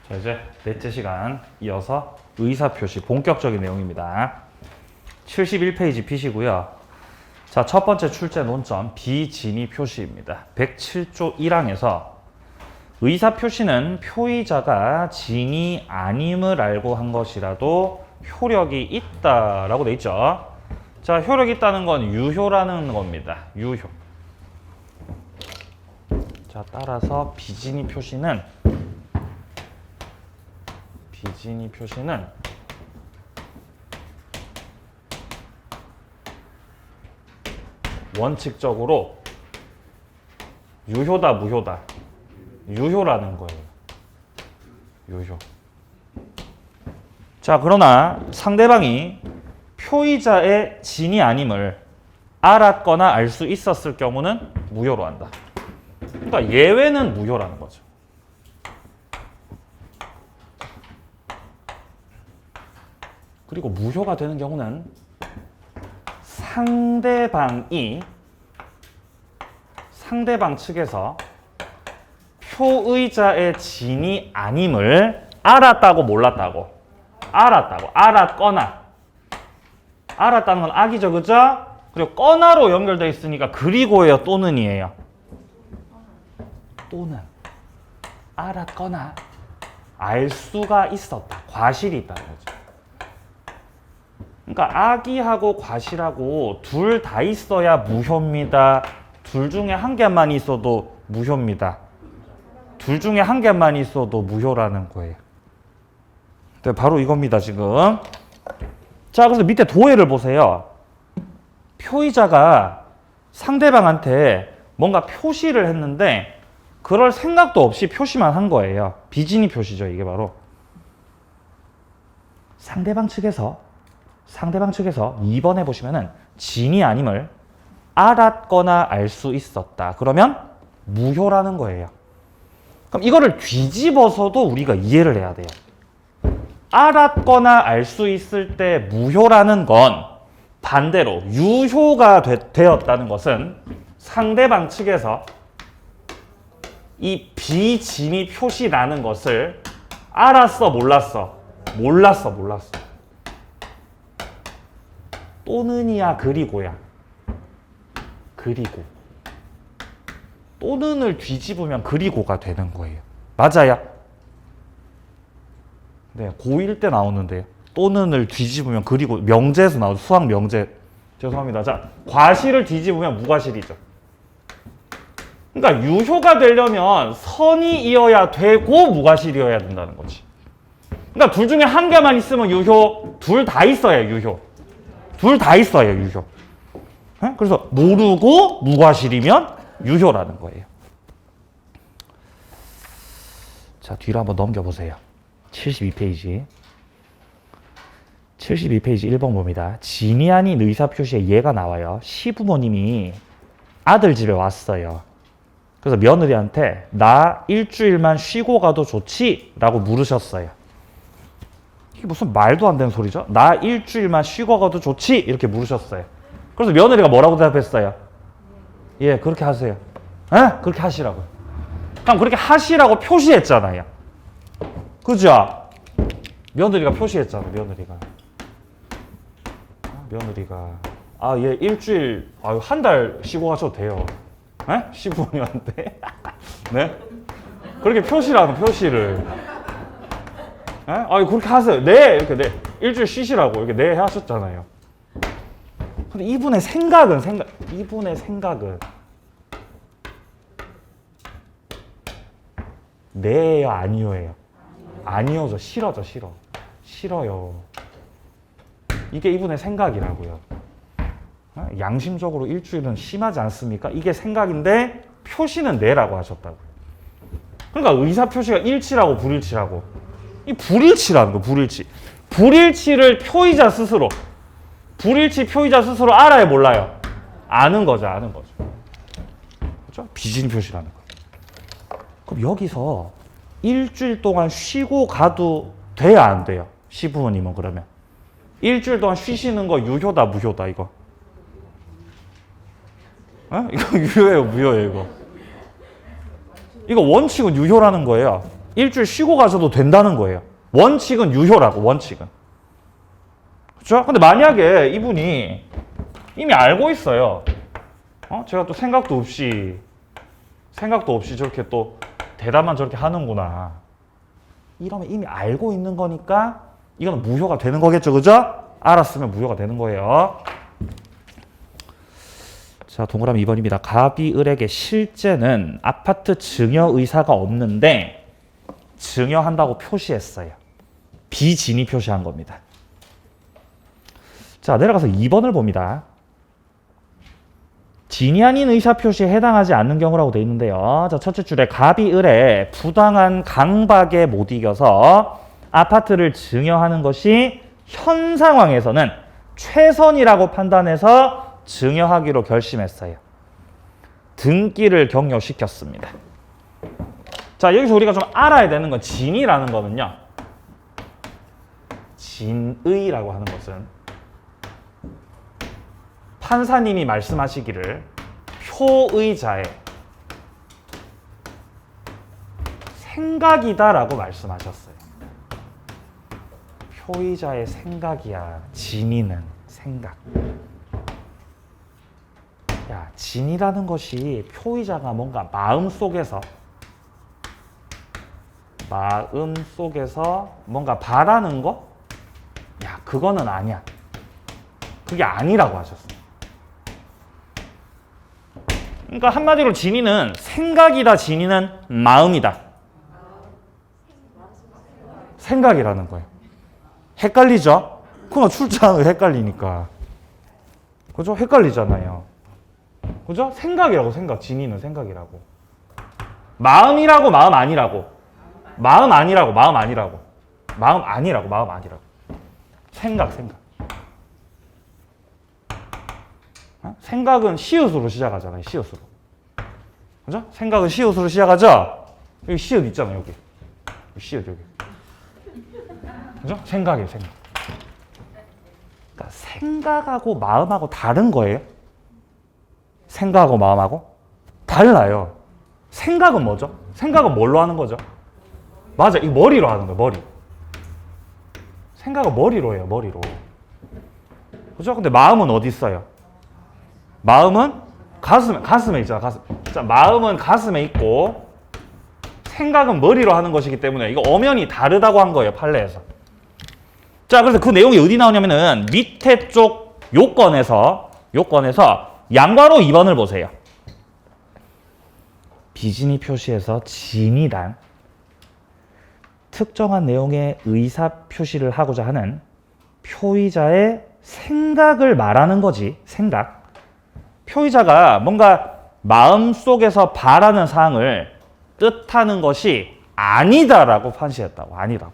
자, 이제 넷째 시간 이어서 의사표시 본격적인 내용입니다. 71페이지 피시고요. 자, 첫 번째 출제 논점 비진위 표시입니다. 107조 1항에서 의사표시는 표의자가 진위 아님을 알고 한 것이라도 효력이 있다라고 돼 있죠. 자, 효력이 있다는 건 유효라는 겁니다. 유효. 자, 따라서 비진위 표시는 원칙적으로 유효다, 무효다? 유효라는 거예요. 유효. 자, 그러나 상대방이 표의자의 진위 아님을 알았거나 알 수 있었을 경우는 무효로 한다. 그러니까 예외는 무효라는 거죠. 그리고 무효가 되는 경우는 상대방 측에서 표의자의 진위 아님을 알았다고 몰랐다고? 알았거나. 알았다는 건 악이죠, 그죠? 그리고 거나로 연결되어 있으니까 그리고예요, 또는이에요. 또는 알았거나 알 수가 있었다. 과실이 있다는 거죠. 그러니까 악의하고 과실하고 둘 다 있어야 무효입니다. 둘 중에 한 개만 있어도 무효입니다. 둘 중에 한 개만 있어도 무효라는 거예요. 네, 바로 이겁니다, 지금. 자, 그래서 밑에 도해를 보세요. 표의자가 상대방한테 뭔가 표시를 했는데 그럴 생각도 없이 표시만 한 거예요. 비진위 표시죠, 이게 바로. 상대방 측에서 2번에 보시면은 진위 아님을 알았거나 알 수 있었다. 그러면 무효라는 거예요. 그럼 이거를 뒤집어서도 우리가 이해를 해야 돼요. 알았거나 알 수 있을 때 무효라는 건 반대로 유효가 되었다는 것은 상대방 측에서 이 비진위 표시라는 것을 알았어, 몰랐어? 몰랐어. 또는이야, 그리고야? 그리고. 또는을 뒤집으면 그리고가 되는 거예요. 맞아요? 네, 고1 때 나오는데요. 또는을 뒤집으면 그리고 명제에서 나오죠. 수학 명제. 죄송합니다. 자, 과실을 뒤집으면 무과실이죠. 그러니까 유효가 되려면 선이 이어야 되고 무과실이어야 된다는 거지. 그러니까 둘 중에 한 개만 있으면 유효, 둘 다 있어야 유효. 둘 다 있어요, 유효. 네? 그래서 모르고 무과실이면 유효라는 거예요. 자, 뒤로 한번 넘겨보세요. 72페이지. 72페이지 1번 봅니다. 진위 아닌 의사표시에 예가 나와요. 시부모님이 아들 집에 왔어요. 그래서 며느리한테 나 일주일만 쉬고 가도 좋지? 라고 물으셨어요. 이게 무슨 말도 안 되는 소리죠? 나 일주일만 쉬고 가도 좋지? 이렇게 물으셨어요. 그래서 며느리가 뭐라고 대답했어요? 예, 그렇게 하세요. 에? 그렇게 하시라고요. 그럼 그렇게 하시라고 표시했잖아요. 그죠? 며느리가 표시했잖아, 며느리가. 예, 일주일, 한 달 쉬고 가셔도 돼요. 에? 시부모님한테. 네? 그렇게 표시를. 에? 그렇게 하세요. 네! 이렇게 네. 일주일 쉬시라고 이렇게 네 하셨잖아요. 근데 이분의 생각은 네예요, 아니요예요? 아니요죠. 싫어요. 이게 이분의 생각이라고요. 양심적으로 일주일은 심하지 않습니까? 이게 생각인데 표시는 네라고 하셨다고요. 그러니까 의사표시가 일치라고 불일치라고. 이 불일치라는 거, 불일치. 불일치를 표의자 스스로 알아요, 몰라요? 아는 거죠. 그렇죠? 비진위 표시라는 거. 그럼 여기서 일주일 동안 쉬고 가도 돼야 안 돼요? 시부모님은 그러면. 일주일 동안 쉬시는 거 유효다, 무효다, 이거? 이거 유효예요, 무효예요, 이거? 이거 원칙은 유효라는 거예요. 일주일 쉬고 가셔도 된다는 거예요. 원칙은 유효라고, 원칙은. 그렇죠? 근데 만약에 이분이 이미 알고 있어요. 제가 또 생각도 없이 저렇게 또 대답만 저렇게 하는구나. 이러면 이미 알고 있는 거니까 이건 무효가 되는 거겠죠, 그죠? 알았으면 무효가 되는 거예요. 자, 동그라미 2번입니다. 갑이 을에게 실제는 아파트 증여 의사가 없는데 증여한다고 표시했어요. 비진이 표시한 겁니다. 자, 내려가서 2번을 봅니다. 진이 아닌 의사 표시에 해당하지 않는 경우라고 되어 있는데요. 자, 첫째 줄에 갑이 을에 부당한 강박에 못 이겨서 아파트를 증여하는 것이 현 상황에서는 최선이라고 판단해서 증여하기로 결심했어요. 등기를 격려시켰습니다. 자, 여기서 우리가 좀 알아야 되는 건 진이라는 거는요. 진의라고 하는 것은 판사님이 말씀하시기를 표의자의 생각이다라고 말씀하셨어요. 표의자의 생각이야. 진의는 생각. 야, 진이라는 것이 표의자가 뭔가 마음속에서 뭔가 바라는 거? 야, 그거는 아니야. 그게 아니라고 하셨어요. 그러니까 한마디로 진이는 생각이다, 진이는 마음이다. 생각이라는 거예요. 헷갈리죠? 그럼 출제하는 거 헷갈리니까. 그죠? 헷갈리잖아요. 그죠? 생각이라고, 생각. 진이는 생각이라고. 마음이라고, 마음 아니라고. 마음 아니라고, 마음 아니라고. 마음 아니라고, 마음 아니라고. 생각. 생각은 시옷으로 시작하잖아요. 시옷으로. 그죠? 생각은 시옷으로 시작하죠? 여기 시옷 있잖아요. 여기. 시옷 여기. 그죠? 생각이에요. 생각. 그러니까 생각하고 마음하고 다른 거예요. 생각하고 마음하고 달라요. 생각은 뭐죠? 생각은 뭘로 하는 거죠? 맞아. 이 머리로 하는 거예요. 머리. 생각은 머리로 해요. 머리로. 그죠? 근데 마음은 어디 있어요? 마음은 가슴에 있잖아. 가슴. 자, 마음은 가슴에 있고 생각은 머리로 하는 것이기 때문에 이거 엄연히 다르다고 한 거예요. 판례에서. 자, 그래서 그 내용이 어디 나오냐면은 밑에 쪽 요건에서 양괄호 2번을 보세요. 비진이 표시에서 진이란 특정한 내용의 의사 표시를 하고자 하는 표의자의 생각을 말하는 거지. 생각. 표의자가 뭔가 마음속에서 바라는 사항을 뜻하는 것이 아니다라고 판시했다고. 아니라고.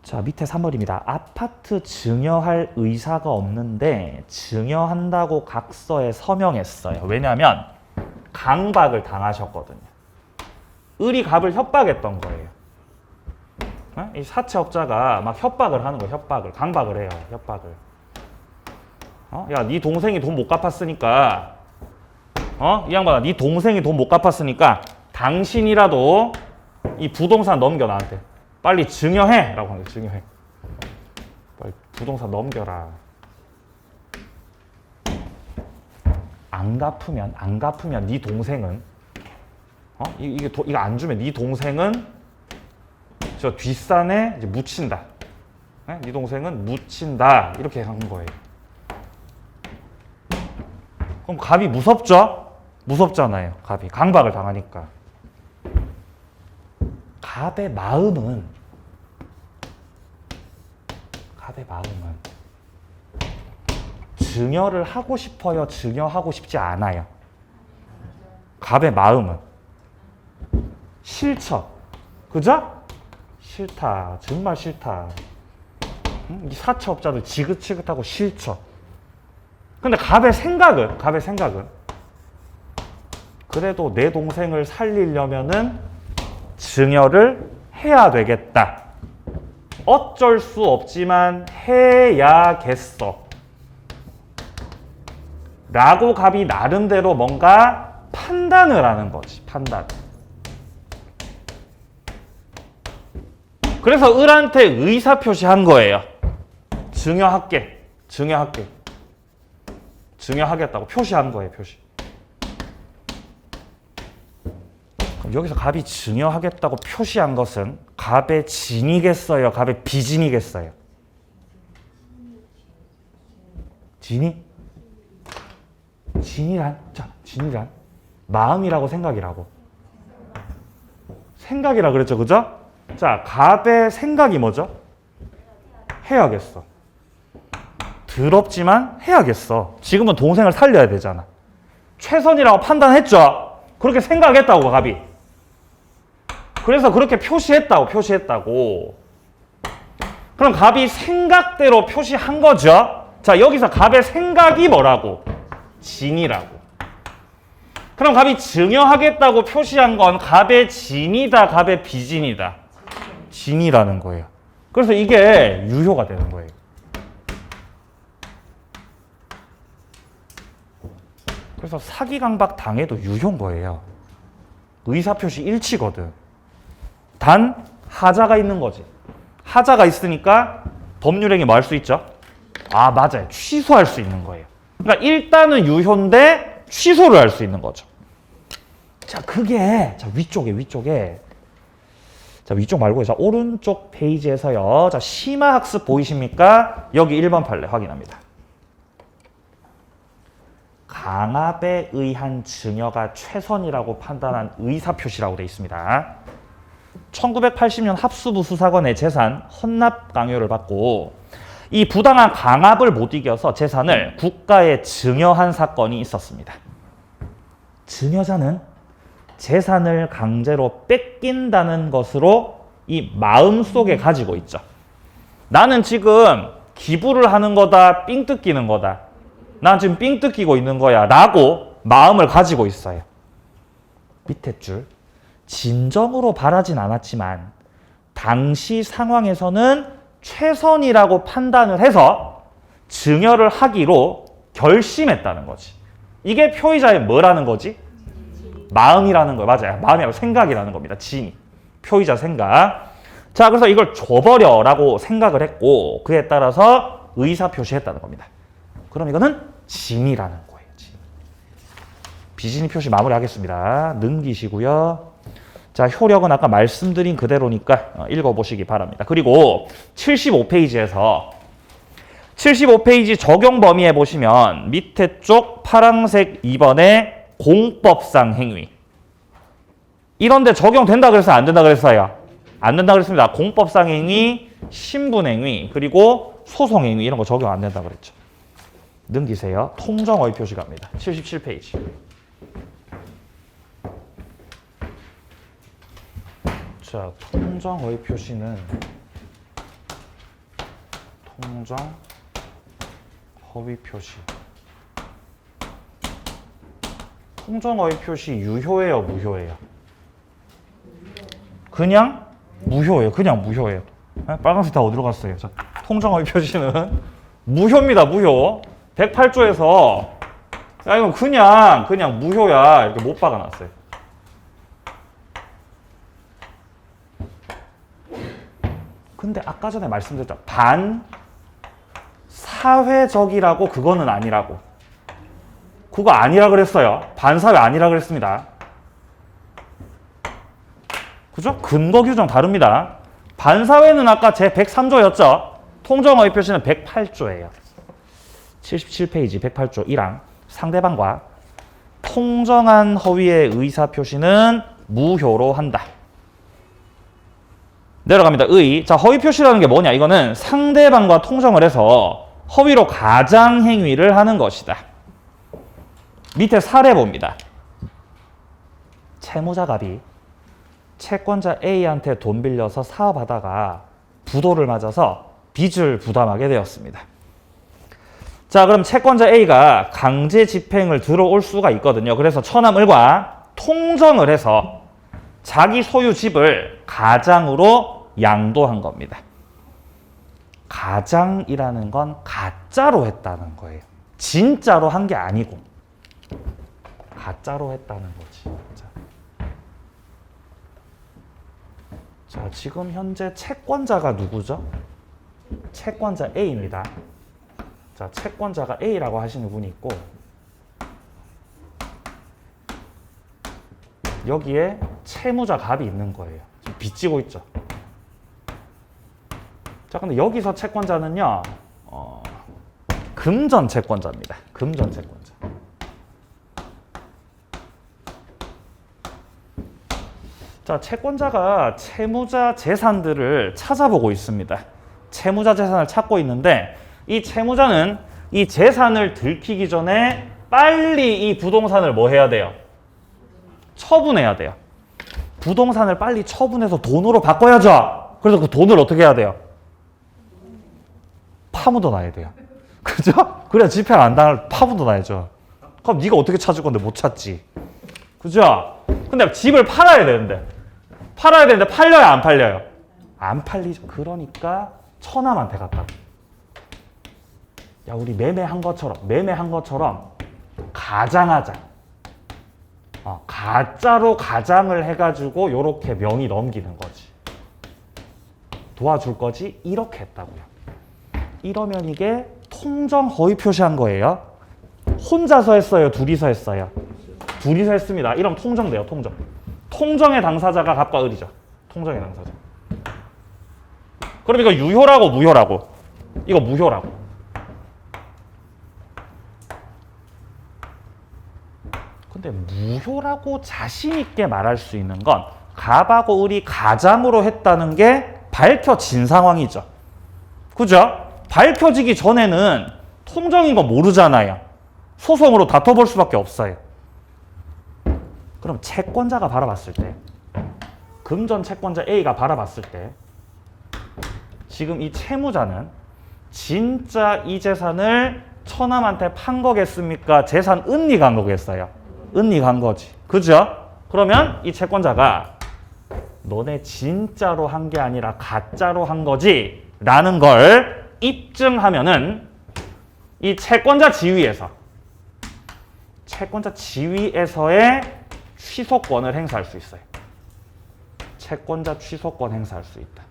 자, 밑에 3번입니다. 아파트 증여할 의사가 없는데 증여한다고 각서에 서명했어요. 왜냐하면 강박을 당하셨거든요. 을이 갑을 협박했던 거예요. 이 사채업자가 막 협박을 하는 거예요. 강박을 해요. 협박을. 야, 네 동생이 돈 못 갚았으니까 이 양반아, 네 동생이 돈 못 갚았으니까 당신이라도 이 부동산 넘겨 나한테. 빨리 증여해! 라고 하는 거예요. 증여해. 빨리 부동산 넘겨라. 안 갚으면 네 동생은 이거 안 주면 네 동생은 저 뒷산에 이제 묻힌다. 네 동생은 묻힌다. 이렇게 한 거예요. 그럼 갑이 무섭죠? 무섭잖아요. 갑이 강박을 당하니까. 갑의 마음은 증여를 하고 싶어요? 증여하고 싶지 않아요? 갑의 마음은 싫죠? 그죠? 싫다. 정말 싫다. 이 사채업자들 지긋지긋하고 싫죠? 근데 갑의 생각은 그래도 내 동생을 살리려면은 증여를 해야 되겠다. 어쩔 수 없지만 해야겠어. 라고 갑이 나름대로 뭔가 판단을 하는 거지. 판단. 그래서 을한테 의사표시한 거예요. 증여할게. 증여하겠다고 표시한 거예요. 표시. 그럼 여기서 갑이 증여하겠다고 표시한 것은 갑의 진이겠어요? 갑의 비진이겠어요? 진이? 진이란? 자, 진이란? 마음이라고 생각이라고? 생각이라 그랬죠, 그죠? 자, 갑의 생각이 뭐죠? 해야겠어. 더럽지만 해야겠어. 지금은 동생을 살려야 되잖아. 최선이라고 판단했죠? 그렇게 생각했다고, 갑이. 그래서 그렇게 표시했다고. 그럼 갑이 생각대로 표시한 거죠? 자, 여기서 갑의 생각이 뭐라고? 진이라고. 그럼 갑이 증여하겠다고 표시한 건 갑의 진이다, 갑의 비진이다? 진이라는 거예요. 그래서 이게 유효가 되는 거예요. 그래서 사기강박 당해도 유효인 거예요. 의사표시 일치거든. 단 하자가 있는 거지. 하자가 있으니까 법률행위 뭐 할 수 있죠? 아, 맞아요. 취소할 수 있는 거예요. 그러니까 일단은 유효인데 취소를 할 수 있는 거죠. 자, 그게 위쪽에 자, 위쪽 말고 자, 오른쪽 페이지에서요. 자, 심화학습 보이십니까? 여기 1번 판례 확인합니다. 강압에 의한 증여가 최선이라고 판단한 의사표시라고 되어 있습니다. 1980년 합수부 수사관의 재산 헌납 강요를 받고 이 부당한 강압을 못 이겨서 재산을 국가에 증여한 사건이 있었습니다. 증여자는 재산을 강제로 뺏긴다는 것으로 이 마음속에 가지고 있죠. 나는 지금 기부를 하는 거다, 삥 뜯기는 거다. 난 지금 삥 뜯기고 있는 거야 라고 마음을 가지고 있어요. 밑에 줄. 진정으로 바라진 않았지만 당시 상황에서는 최선이라고 판단을 해서 증여를 하기로 결심했다는 거지. 이게 표의자의 뭐라는 거지? 마음이라는 거예요. 맞아요. 마음이라고 생각이라는 겁니다. 진이. 표의자 생각. 자, 그래서 이걸 줘버려라고 생각을 했고 그에 따라서 의사표시했다는 겁니다. 그럼 이거는 진이라는 거예요. 진. 비진이 표시 마무리하겠습니다. 넘기시고요. 자, 효력은 아까 말씀드린 그대로니까 읽어보시기 바랍니다. 그리고 75페이지에서 75페이지 적용 범위에 보시면 밑에 쪽 파란색 2번에 공법상 행위. 이런데 적용된다 그랬어요? 안 된다 그랬어요? 안 된다 그랬습니다. 공법상 행위, 신분행위, 그리고 소송행위 이런 거 적용 안 된다 그랬죠. 넘기세요. 통정어휘 표시 갑니다. 77페이지. 자, 통정어휘 표시는 통정어휘 표시. 통정어휘 표시 유효해요, 무효해요? 그냥 무효예요. 그냥 무효예요. 빨간색 다 어디로 갔어요? 자, 통정어휘 표시는 무효입니다. 무효. 108조에서 야 이거 그냥 무효야 이렇게 못 박아놨어요. 근데 아까 전에 말씀드렸죠. 반사회적이라고 그거는 아니라고. 그거 아니라 그랬어요. 반사회 아니라 그랬습니다. 그죠? 근거 규정 다릅니다. 반사회는 아까 제 103조였죠. 통정어휘 표시는 108조예요. 77페이지 108조 1항 상대방과 통정한 허위의 의사표시는 무효로 한다. 내려갑니다. 의. 자, 허위 표시라는 게 뭐냐? 이거는 상대방과 통정을 해서 허위로 가장행위를 하는 것이다. 밑에 사례 봅니다. 채무자 갑이 채권자 A한테 돈 빌려서 사업하다가 부도를 맞아서 빚을 부담하게 되었습니다. 자, 그럼 채권자 A가 강제 집행을 들어올 수가 있거든요. 그래서 처남을과 통정을 해서 자기 소유 집을 가장으로 양도한 겁니다. 가장이라는 건 가짜로 했다는 거예요. 진짜로 한 게 아니고 가짜로 했다는 거지. 자, 자, 지금 현재 채권자가 누구죠? 채권자 A입니다. 자, 채권자가 A라고 하시는 분이 있고 여기에 채무자 갑이 있는 거예요. 지금 빚지고 있죠. 자, 근데 여기서 채권자는요, 금전 채권자입니다. 금전 채권자. 자, 채권자가 채무자 재산들을 찾아보고 있습니다. 채무자 재산을 찾고 있는데 이 채무자는 이 재산을 들키기 전에 빨리 이 부동산을 뭐 해야 돼요? 처분해야 돼요. 부동산을 빨리 처분해서 돈으로 바꿔야죠. 그래서 그 돈을 어떻게 해야 돼요? 파묻어 놔야 돼요. 그죠? 그래야 집행 안 당할 파묻어 놔야죠. 그럼 네가 어떻게 찾을 건데 못 찾지. 그죠? 근데 집을 팔아야 되는데 팔려요 안 팔려요? 안 팔리죠. 그러니까 처남한테 갔다고. 야, 우리 매매한 것처럼 가장하자. 가짜로 가장을 해가지고 요렇게 명의 넘기는 거지. 도와줄 거지? 이렇게 했다고요. 이러면 이게 통정 허위 표시한 거예요. 혼자서 했어요? 둘이서 했어요? 둘이서 했습니다. 이러면 통정돼요. 통정. 통정의 당사자가 갑과 을이죠. 통정의 당사자. 그럼 이거 유효라고 무효라고? 이거 무효라고. 근데 무효라고 자신 있게 말할 수 있는 건 갑하고 을이 가장으로 했다는 게 밝혀진 상황이죠. 그죠? 밝혀지기 전에는 통정인 거 모르잖아요. 소송으로 다퉈볼 수밖에 없어요. 그럼 채권자가 바라봤을 때, 금전 채권자 A가 바라봤을 때 지금 이 채무자는 진짜 이 재산을 처남한테 판 거겠습니까? 재산 은닉 한 거겠어요? 은닉 한 거지. 그죠? 그러면 이 채권자가 너네 진짜로 한 게 아니라 가짜로 한 거지 라는 걸 입증하면은 이 채권자 지위에서의 취소권을 행사할 수 있어요. 채권자 취소권 행사할 수 있다.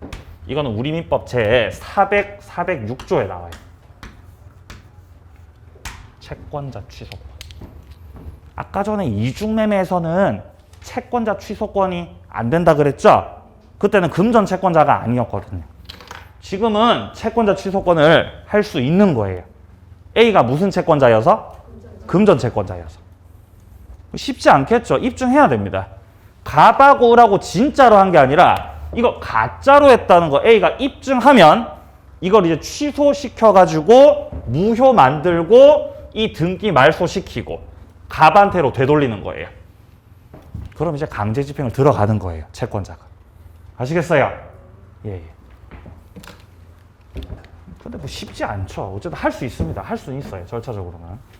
이거는 우리 민법 제 406조에 나와요. 채권자 취소권. 아까 전에 이중매매에서는 채권자 취소권이 안 된다 그랬죠? 그때는 금전 채권자가 아니었거든요. 지금은 채권자 취소권을 할 수 있는 거예요. A가 무슨 채권자여서? 금전 채권자여서. 쉽지 않겠죠? 입증해야 됩니다. 갑하고 을하고 진짜로 한 게 아니라 이거 가짜로 했다는 거 A가 입증하면 이걸 이제 취소시켜가지고 무효 만들고 이 등기 말소시키고 갑한테로 되돌리는 거예요. 그럼 이제 강제 집행을 들어가는 거예요. 채권자가. 아시겠어요? 예. 근데 뭐 쉽지 않죠. 어쨌든 할 수 있습니다. 할 수는 있어요. 절차적으로는.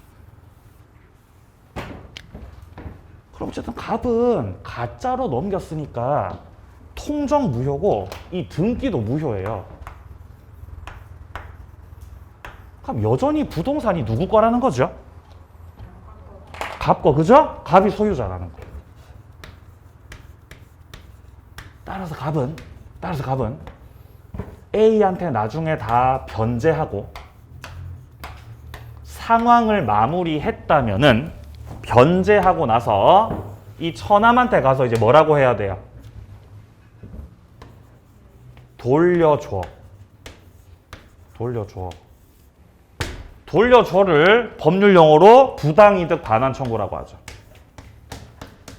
그럼 어쨌든 갑은 가짜로 넘겼으니까 통정 무효고 이 등기도 무효예요. 그럼 여전히 부동산이 누구 거라는 거죠? 갑 거, 그죠? 갑이 소유자라는 거. 따라서 갑은 A한테 나중에 다 변제하고 상황을 마무리했다면은 변제하고 나서 이 처남한테 가서 이제 뭐라고 해야 돼요? 돌려줘. 돌려줘를 법률 용어로 부당이득 반환 청구라고 하죠.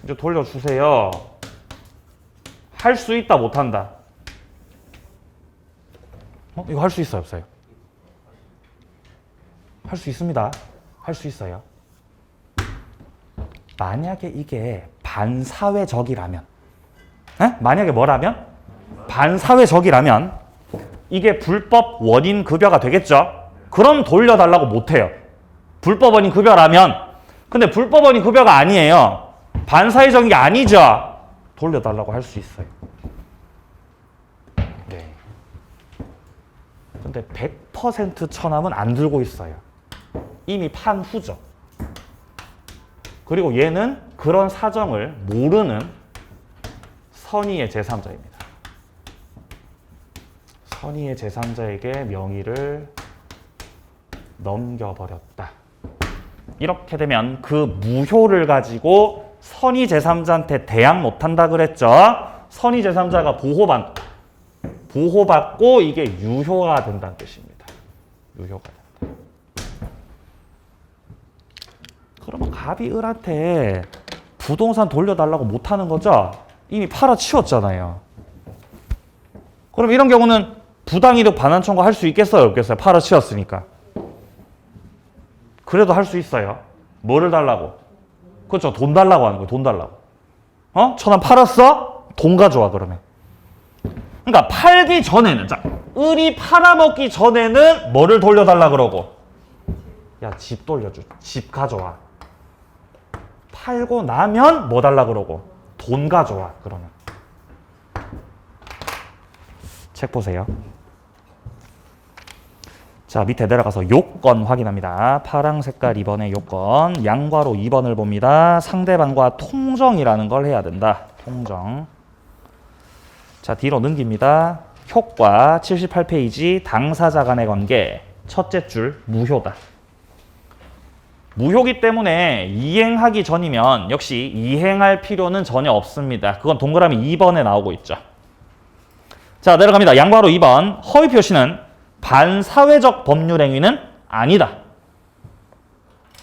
이제 돌려주세요. 할 수 있다, 못한다? 이거 할 수 있어요, 없어요? 할 수 있습니다. 할 수 있어요. 만약에 이게 반사회적이라면, 만약에 뭐라면? 반사회적이라면 이게 불법 원인 급여가 되겠죠? 그럼 돌려달라고 못해요. 불법 원인 급여라면. 근데 불법 원인 급여가 아니에요. 반사회적인 게 아니죠? 돌려달라고 할 수 있어요. 네. 근데 100% 처남은 안 들고 있어요. 이미 판 후죠. 그리고 얘는 그런 사정을 모르는 선의의 제3자입니다. 선의의 제3자에게 명의를 넘겨버렸다. 이렇게 되면 그 무효를 가지고 선의 제3자한테 대항 못한다 그랬죠. 선의 제3자가 보호받고 이게 유효가 된다는 뜻입니다. 유효가 된다. 그러면 갑이 을한테 부동산 돌려달라고 못하는 거죠? 이미 팔아치웠잖아요. 그럼 이런 경우는 부당이득 반환 청구 할 수 있겠어요? 없겠어요? 팔아치웠으니까. 그래도 할 수 있어요. 뭐를 달라고? 그렇죠. 돈 달라고 하는 거예요. 돈 달라고. 천원 팔았어? 돈 가져와 그러면. 그러니까 팔기 전에는, 자, 을이 팔아먹기 전에는 뭐를 돌려달라 그러고? 야, 집 돌려줘. 집 가져와. 팔고 나면 뭐 달라 그러고? 돈 가져와 그러면. 책 보세요. 자, 밑에 내려가서 요건 확인합니다. 파랑 색깔 2번의 요건. 양괄호 2번을 봅니다. 상대방과 통정이라는 걸 해야 된다. 통정. 자, 뒤로 넘깁니다. 효과 78페이지 당사자 간의 관계. 첫째 줄 무효다. 무효기 때문에 이행하기 전이면 역시 이행할 필요는 전혀 없습니다. 그건 동그라미 2번에 나오고 있죠. 자, 내려갑니다. 양괄호 2번. 허위 표시는 반사회적 법률 행위는 아니다.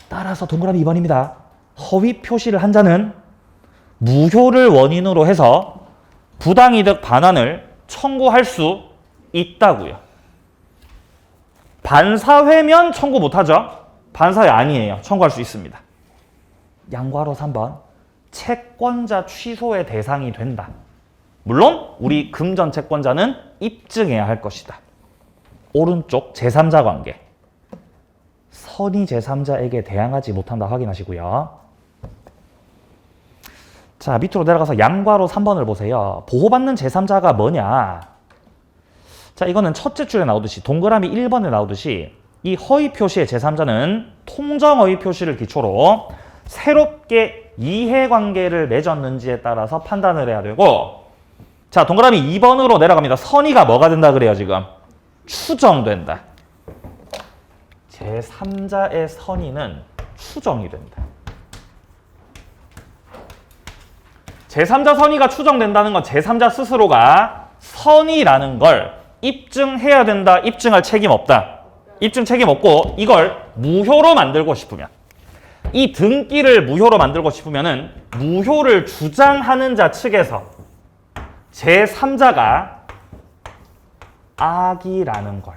따라서 동그라미 2번입니다. 허위 표시를 한 자는 무효를 원인으로 해서 부당이득 반환을 청구할 수 있다고요. 반사회면 청구 못하죠? 반사회 아니에요. 청구할 수 있습니다. 양괄호 3번. 채권자 취소의 대상이 된다. 물론 우리 금전 채권자는 입증해야 할 것이다. 오른쪽 제3자 관계. 선의 제3자에게 대항하지 못한다 확인하시고요. 자, 밑으로 내려가서 양괄호 3번을 보세요. 보호받는 제3자가 뭐냐? 자, 이거는 첫째 줄에 나오듯이 동그라미 1번에 나오듯이 이 허위 표시의 제3자는 통정 허위 표시를 기초로 새롭게 이해관계를 맺었는지에 따라서 판단을 해야 되고, 자, 동그라미 2번으로 내려갑니다. 선의가 뭐가 된다 그래요, 지금? 추정된다. 제3자의 선의는 추정이 된다. 제3자 선의가 추정된다는 건 제3자 스스로가 선의라는 걸 입증해야 된다, 입증할 책임 없다. 입증 책임 없고 이걸 무효로 만들고 싶으면, 이 등기를 무효로 만들고 싶으면은 무효를 주장하는 자 측에서 제3자가 악이라는 걸,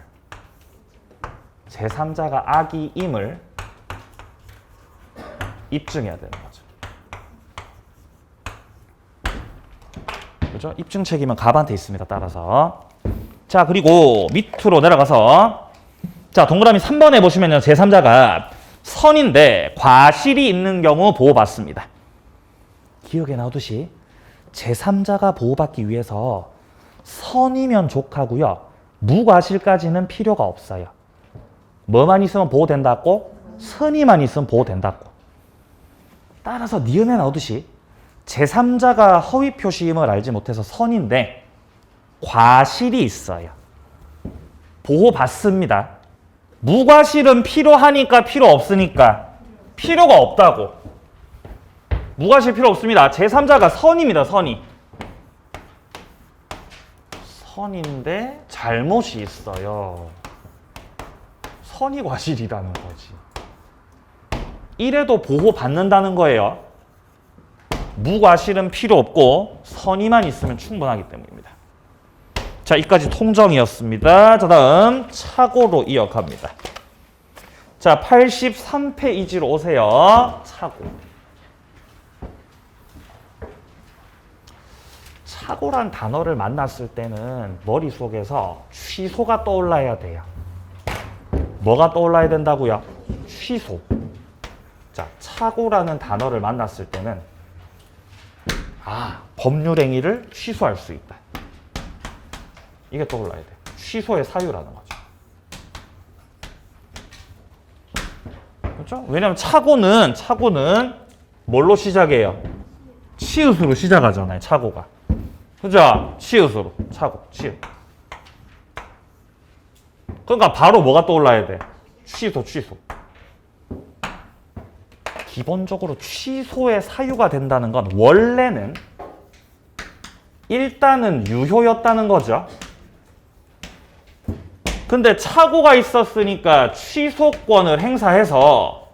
제3자가 악이임을 입증해야 되는 거죠. 그죠? 입증 책임은 갑한테 있습니다. 따라서. 자, 그리고 밑으로 내려가서, 자, 동그라미 3번에 보시면요. 제3자가 선인데 과실이 있는 경우 보호받습니다. 기억에 나오듯이 제3자가 보호받기 위해서 선이면 족하고요. 무과실까지는 필요가 없어요. 뭐만 있으면 보호된다고? 선의만 있으면 보호된다고. 따라서 니은에 나오듯이 제3자가 허위 표시임을 알지 못해서 선인데 과실이 있어요. 보호받습니다. 무과실은 필요하니까 필요 없으니까 필요가 없다고. 무과실 필요 없습니다. 제3자가 선입니다. 선이. 선인데 잘못이 있어요. 선이 과실이라는 거지. 이래도 보호받는다는 거예요. 무과실은 필요 없고 선의만 있으면 충분하기 때문입니다. 자, 이까지 통정이었습니다. 자, 다음 착오로 이어갑니다. 자, 83페이지로 오세요. 착오. 착오란 단어를 만났을 때는 머릿속에서 취소가 떠올라야 돼요. 뭐가 떠올라야 된다고요? 취소. 자, 착오라는 단어를 만났을 때는 법률행위를 취소할 수 있다. 이게 떠올라야 돼. 취소의 사유라는 거죠. 그렇죠? 왜냐하면 착오는 뭘로 시작해요? 치읓으로 시작하잖아요. 착오가. 그죠? 치읓으로. 착오, 치읓. 그러니까 바로 뭐가 떠올라야 돼? 취소. 기본적으로 취소의 사유가 된다는 건 원래는 일단은 유효였다는 거죠. 근데 착오가 있었으니까 취소권을 행사해서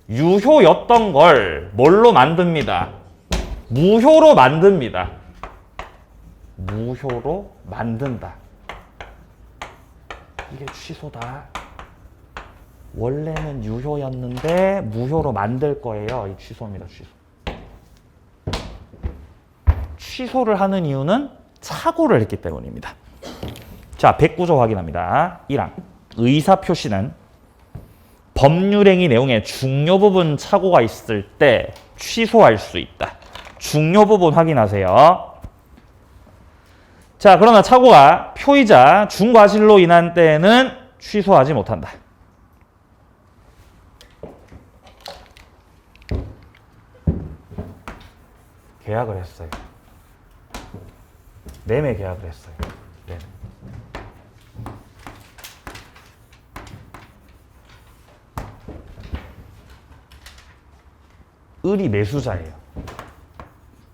유효였던 걸 뭘로 만듭니다? 무효로 만듭니다. 무효로 만든다. 이게 취소다. 원래는 유효였는데 무효로 만들 거예요. 이 취소입니다. 취소를 하는 이유는 착오를 했기 때문입니다. 자, 109조 확인합니다. 1항. 의사표시는 법률행위 내용에 중요 부분 착오가 있을 때 취소할 수 있다. 중요 부분 확인하세요. 자, 그러나 착오가 표의자 중과실로 인한 때에는 취소하지 못한다. 계약을 했어요. 매매 계약을 했어요. 네. 을이 매수자예요.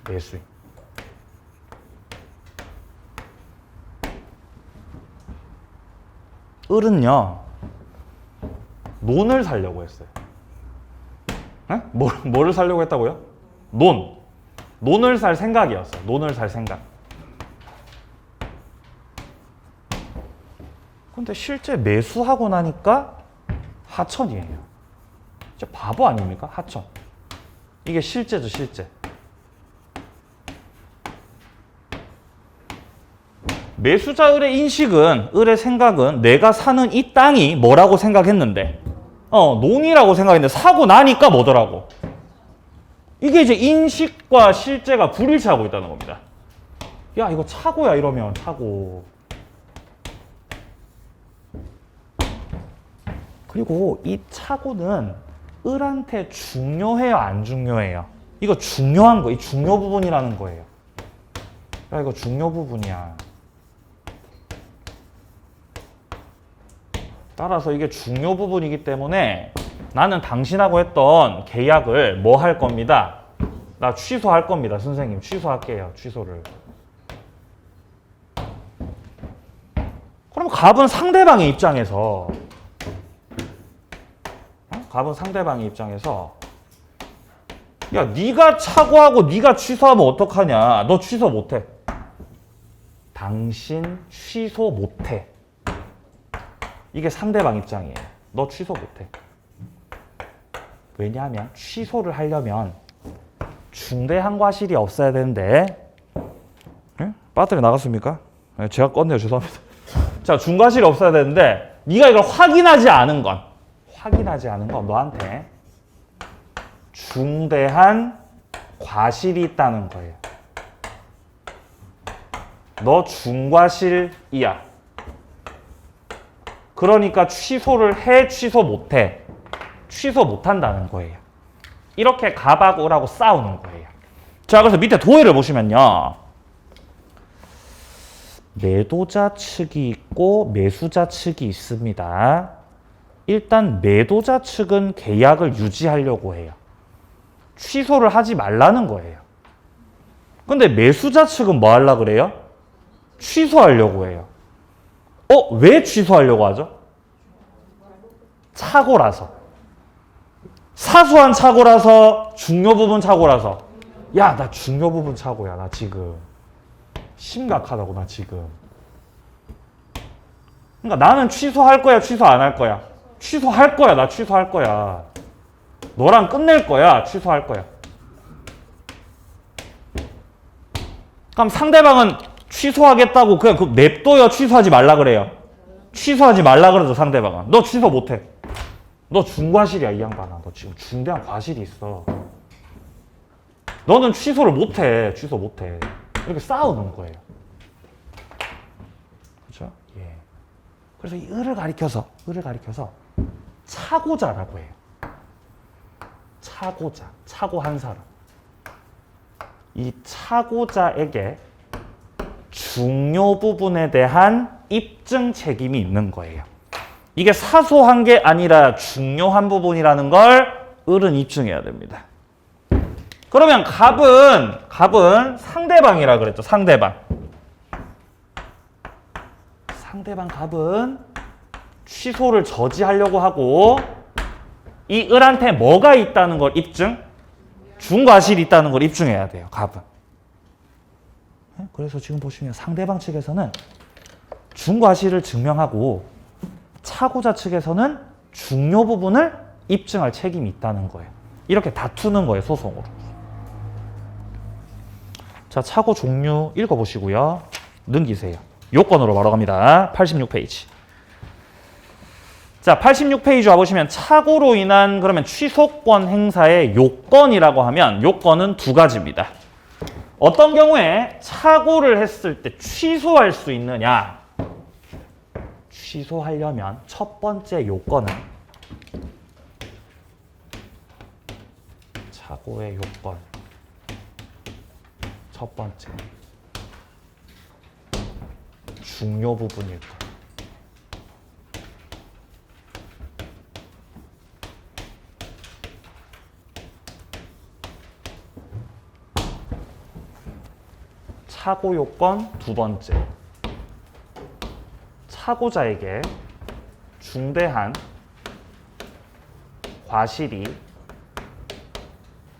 매수인. 을은요, 논을 사려고 했어요. 네? 뭐를 사려고 했다고요? 논을 살 생각이었어요. 논을 살 생각. 근데 실제 매수하고 나니까 하천이에요. 진짜 바보 아닙니까? 하천. 이게 실제죠, 실제. 매수자 을의 인식은, 을의 생각은 내가 사는 이 땅이 뭐라고 생각했는데, 논이라고 생각했는데 사고 나니까 뭐더라고. 이게 이제 인식과 실제가 불일치하고 있다는 겁니다. 야, 이거 착오야 이러면 착오. 그리고 이 착오는 을한테 중요해요, 안 중요해요? 이거 중요한 거, 이 중요 부분이라는 거예요. 야, 이거 중요 부분이야. 따라서 이게 중요 부분이기 때문에 나는 당신하고 했던 계약을 뭐 할 겁니다? 나 취소할 겁니다. 선생님, 취소할게요. 취소를. 그럼 갑은 상대방의 입장에서 야, 네가 착오하고 네가 취소하면 어떡하냐? 너 취소 못해. 당신 취소 못해. 이게 상대방 입장이에요. 너 취소 못해. 왜냐하면 취소를 하려면 중대한 과실이 없어야 되는데, 네? 배터리 나갔습니까? 네, 제가 껐네요. 죄송합니다. 자, 중과실이 없어야 되는데 네가 이걸 확인하지 않은 건 너한테 중대한 과실이 있다는 거예요. 너 중과실이야. 그러니까 취소를 해, 취소 못해. 취소 못한다는 거예요. 이렇게 갑하고 을하고 싸우는 거예요. 자, 그래서 밑에 도해를 보시면요. 매도자 측이 있고 매수자 측이 있습니다. 일단 매도자 측은 계약을 유지하려고 해요. 취소를 하지 말라는 거예요. 근데 매수자 측은 뭐 하려고 그래요? 취소하려고 해요. 왜 취소하려고 하죠? 착오라서. 사소한 착오라서, 중요 부분 착오라서. 야, 나 중요 부분 착오야. 나 지금 심각하다고. 나 지금. 그러니까 나는 취소할 거야, 취소 안 할 거야? 취소할 거야. 나 취소할 거야. 너랑 끝낼 거야, 취소할 거야. 그럼 상대방은 취소하겠다고 그냥 냅둬요, 취소하지 말라 그래요? 취소하지 말라 그러죠, 상대방은. 너 취소 못해. 너 중과실이야, 이 양반아. 너 지금 중대한 과실이 있어. 너는 취소를 못해. 취소 못해. 이렇게 싸우는 거예요. 그렇죠? 예. 그래서 이 을을 가리켜서 착오자라고 해요. 착오자, 착오한 사람. 이 착오자에게 중요 부분에 대한 입증 책임이 있는 거예요. 이게 사소한 게 아니라 중요한 부분이라는 걸 을은 입증해야 됩니다. 그러면 갑은 상대방이라 그랬죠. 상대방 갑은 취소를 저지하려고 하고 이 을한테 뭐가 있다는 걸 입증? 중과실이 있다는 걸 입증해야 돼요. 갑은. 그래서 지금 보시면 상대방 측에서는 중과실을 증명하고 차고자 측에서는 중요 부분을 입증할 책임이 있다는 거예요. 이렇게 다투는 거예요. 소송으로. 자, 차고 종류 읽어보시고요. 넘기세요. 요건으로 바로 갑니다. 86페이지. 자, 86페이지 와보시면 차고로 인한 그러면 취소권 행사의 요건이라고 하면 요건은 두 가지입니다. 어떤 경우에 차고를 했을 때 취소할 수 있느냐? 취소하려면 첫 번째 요건은 차고의 요건 첫 번째 중요 부분일 것. 차고 요건 두 번째. 차고자에게 중대한 과실이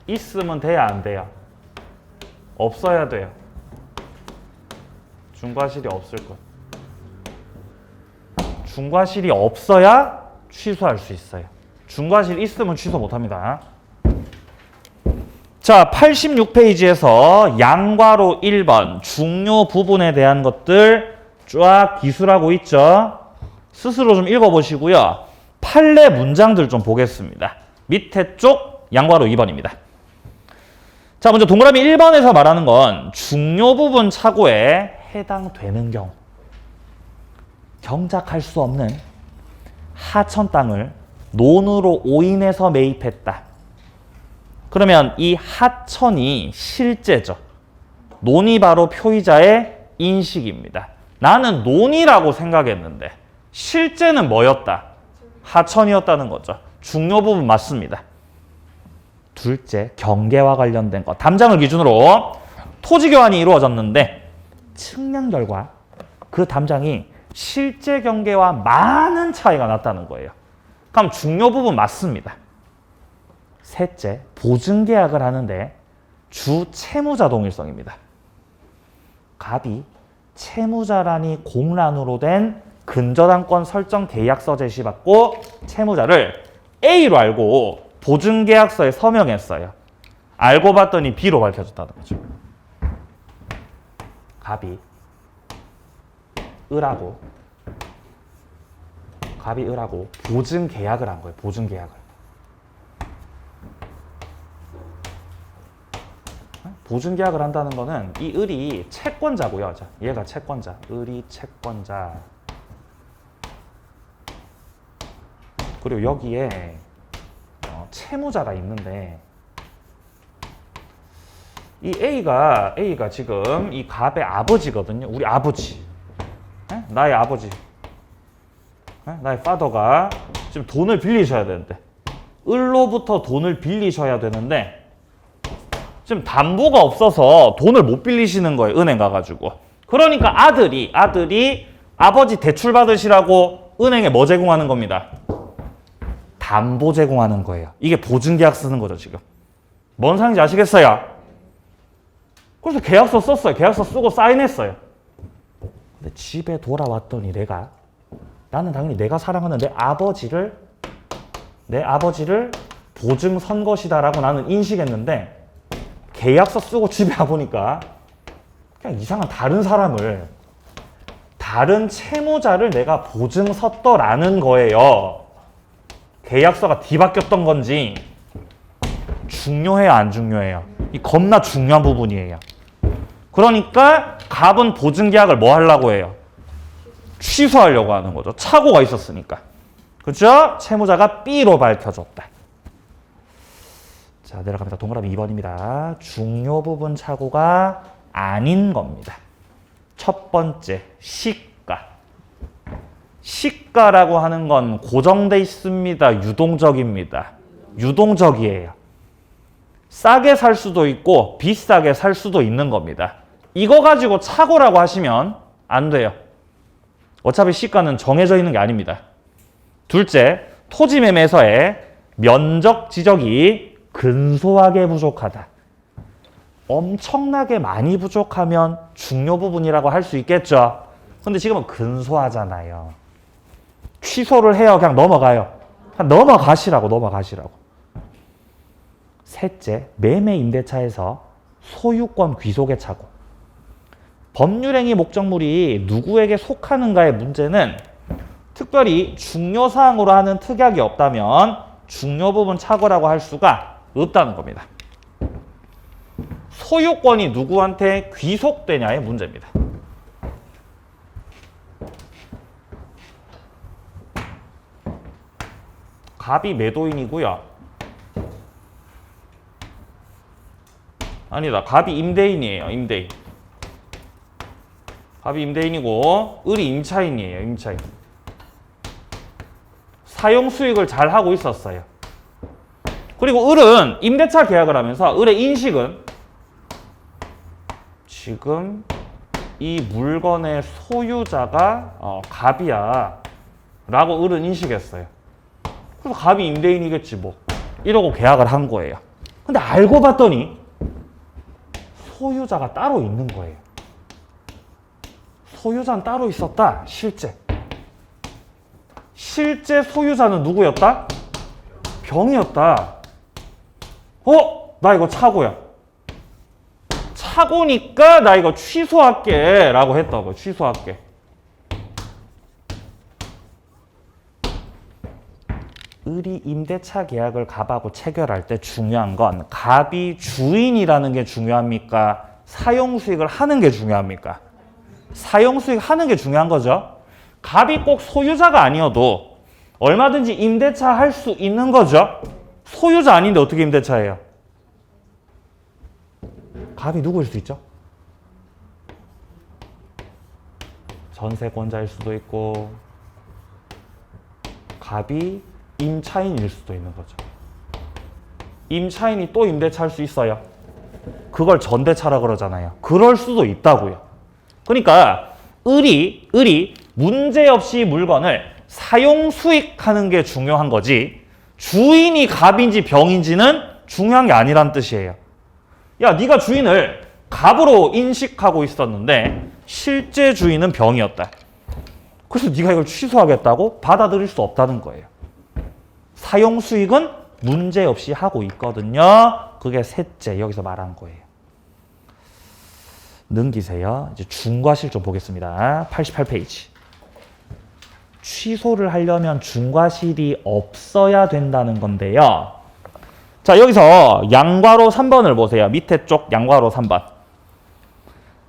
있으면 돼야 안 돼요? 없어야 돼요. 중과실이 없을 것. 중과실이 없어야 취소할 수 있어요. 중과실 있으면 취소 못합니다. 자, 86페이지에서 양괄호 1번 중요 부분에 대한 것들 쫙 기술하고 있죠. 스스로 좀 읽어보시고요. 판례 문장들 좀 보겠습니다. 밑에 쪽 양괄호 2번입니다. 자, 먼저 동그라미 1번에서 말하는 건 중요 부분 차고에 해당되는 경우 경작할 수 없는 하천 땅을 논으로 오인해서 매입했다. 그러면 이 하천이 실제죠. 논이 바로 표의자의 인식입니다. 나는 논이라고 생각했는데 실제는 뭐였다? 하천이었다는 거죠. 중요 부분 맞습니다. 둘째, 경계와 관련된 것. 담장을 기준으로 토지 교환이 이루어졌는데 측량 결과 그 담장이 실제 경계와 많은 차이가 났다는 거예요. 그럼 중요 부분 맞습니다. 셋째, 보증계약을 하는데 주 채무자 동일성입니다. 갑이 채무자란이 공란으로 된 근저당권 설정 계약서 제시받고 채무자를 A로 알고 보증계약서에 서명했어요. 알고 봤더니 B로 밝혀졌다는 거죠. 갑이 을하고 보증계약을 한 거예요. 보증계약을. 보증계약을 한다는 거는 이 을이 채권자고요. 자, 얘가 채권자. 을이 채권자. 그리고 여기에 채무자가 있는데 이 A가 지금 이 갑의 아버지거든요. 우리 아버지. 나의 아버지. 나의 파더가 지금 돈을 빌리셔야 되는데 을로부터 돈을 빌리셔야 되는데 지금 담보가 없어서 돈을 못 빌리시는 거예요. 은행 가가지고. 그러니까 아들이 아버지 대출 받으시라고 은행에 뭐 제공하는 겁니다? 담보 제공하는 거예요. 이게 보증계약 쓰는 거죠, 지금. 뭔 상황인지 아시겠어요? 그래서 계약서 썼어요. 계약서 쓰고 사인했어요. 근데 집에 돌아왔더니 나는 당연히 내가 사랑하는 내 아버지를 보증 선 것이다라고 나는 인식했는데 계약서 쓰고 집에 와보니까 그냥 이상한 다른 채무자를 내가 보증 섰더라는 거예요. 계약서가 뒤바뀌었던 건지 중요해요, 안 중요해요? 이 겁나 중요한 부분이에요. 그러니까 갑은 보증계약을 뭐 하려고 해요? 취소하려고 하는 거죠. 착오가 있었으니까. 그렇죠? 채무자가 B로 밝혀졌다. 자, 내려갑니다. 동그라미 2번입니다. 중요 부분 착오가 아닌 겁니다. 첫 번째, 시가. 시가라고 하는 건 고정돼 있습니다. 유동적입니다. 유동적이에요. 싸게 살 수도 있고 비싸게 살 수도 있는 겁니다. 이거 가지고 착오라고 하시면 안 돼요. 어차피 시가는 정해져 있는 게 아닙니다. 둘째, 토지 매매에서의 면적 지적이 근소하게 부족하다. 엄청나게 많이 부족하면 중요 부분이라고 할 수 있겠죠. 근데 지금은 근소하잖아요. 취소를 해요. 그냥 넘어가요. 그냥 넘어가시라고. 셋째, 매매 임대차에서 소유권 귀속의 착오. 법률행위 목적물이 누구에게 속하는가의 문제는 특별히 중요사항으로 하는 특약이 없다면 중요 부분 착오라고 할 수가 없다는 겁니다. 소유권이 누구한테 귀속되냐의 문제입니다. 갑이 매도인이고요. 아니다. 갑이 임대인이에요. 임대인. 갑이 임대인이고 을이 임차인이에요. 임차인. 사용 수익을 잘 하고 있었어요. 그리고 을은 임대차 계약을 하면서 을의 인식은 지금 이 물건의 소유자가 갑이야 라고 을은 인식했어요. 그래서 갑이 임대인이겠지 뭐 이러고 계약을 한 거예요. 근데 알고 봤더니 소유자가 따로 있는 거예요. 소유자는 따로 있었다. 실제 소유자는 누구였다? 병이었다. 나 이거 착오야. 착오니까 나 이거 취소할게 라고 했다고요. 취소할게. 을이 임대차 계약을 갑하고 체결할 때 중요한 건 갑이 주인이라는 게 중요합니까? 사용수익을 하는 게 중요합니까? 사용수익 하는 게 중요한 거죠. 갑이 꼭 소유자가 아니어도 얼마든지 임대차 할 수 있는 거죠. 소유자 아닌데 어떻게 임대차해요? 갑이 누구일 수 있죠? 전세권자일 수도 있고 갑이 임차인일 수도 있는 거죠. 임차인이 또 임대차 할 수 있어요. 그걸 전대차라 그러잖아요. 그럴 수도 있다고요. 그러니까 을이 문제없이 물건을 사용 수익하는 게 중요한 거지 주인이 갑인지 병인지는 중요한 게 아니란 뜻이에요. 야, 네가 주인을 갑으로 인식하고 있었는데 실제 주인은 병이었다. 그래서 네가 이걸 취소하겠다고 받아들일 수 없다는 거예요. 사용 수익은 문제없이 하고 있거든요. 그게 셋째 여기서 말한 거예요. 넘기세요. 이제 중과실 좀 보겠습니다. 88페이지. 취소를 하려면 중과실이 없어야 된다는 건데요. 자, 여기서 양괄호 3번을 보세요. 밑에 쪽 양괄호 3번.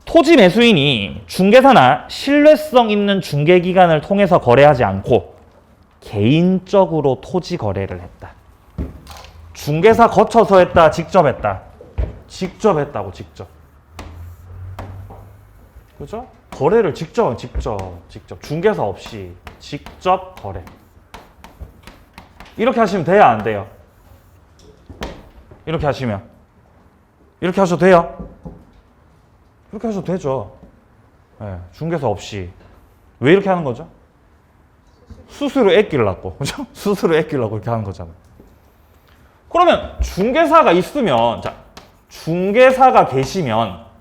토지 매수인이 중개사나 신뢰성 있는 중개기관을 통해서 거래하지 않고 개인적으로 토지 거래를 했다. 중개사 거쳐서 했다, 직접 했다. 직접 했다고, 직접. 그죠? 거래를 직접. 중개사 없이 직접 거래. 이렇게 하시면 돼야 안 돼요? 이렇게 하시면. 이렇게 하셔도 돼요? 이렇게 하셔도 되죠. 네, 중개사 없이. 왜 이렇게 하는 거죠? 수수료 아끼려고. 그죠? 수수료 아끼려고 이렇게 하는 거잖아요. 그러면 중개사가 있으면, 자, 중개사가 계시면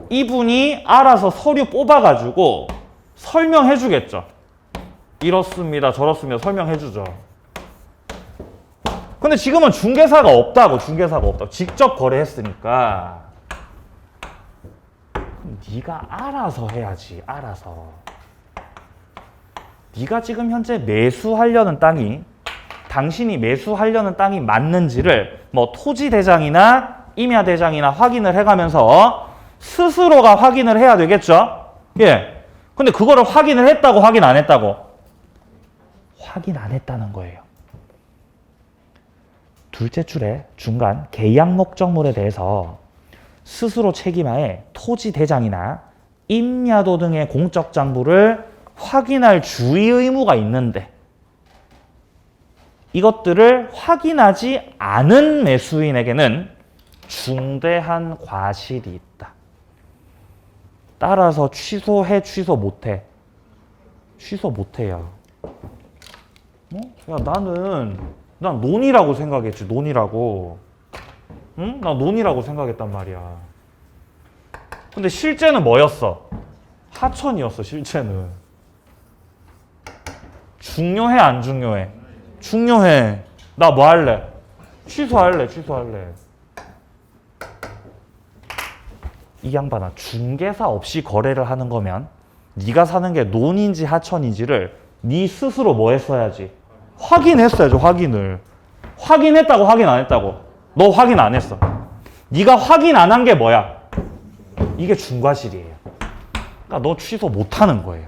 이분이 알아서 서류 뽑아가지고 설명해 주겠죠. 이렇습니다, 저렇습니다 설명해 주죠. 근데 지금은 중개사가 없다고. 직접 거래했으니까 네가 알아서 해야지. 알아서. 네가 지금 현재 매수하려는 땅이, 당신이 매수하려는 땅이 맞는지를 뭐 토지대장이나 임야대장이나 확인을 해가면서 스스로가 확인을 해야 되겠죠? 예. 근데 그거를 확인을 했다고, 확인 안 했다고? 확인 안 했다는 거예요. 둘째 줄에 중간 계약 목적물에 대해서 스스로 책임하에 토지대장이나 임야도 등의 공적 장부를 확인할 주의 의무가 있는데 이것들을 확인하지 않은 매수인에게는 중대한 과실이 있다. 따라서 취소해, 취소 못해? 취소 못해요. 야, 난 논이라고 생각했지, 논이라고. 응? 나 논이라고 생각했단 말이야. 근데 실제는 뭐였어? 하천이었어, 실제는. 중요해, 안 중요해? 중요해. 나 뭐 할래? 취소할래. 이 양반아, 중개사 없이 거래를 하는 거면 네가 사는 게 논인지 하천인지를 네 스스로 뭐 했어야지? 확인했어야죠, 확인을. 확인했다고, 확인 안 했다고? 너 확인 안 했어. 네가 확인 안 한 게 뭐야? 이게 중과실이에요. 그러니까 너 취소 못 하는 거예요.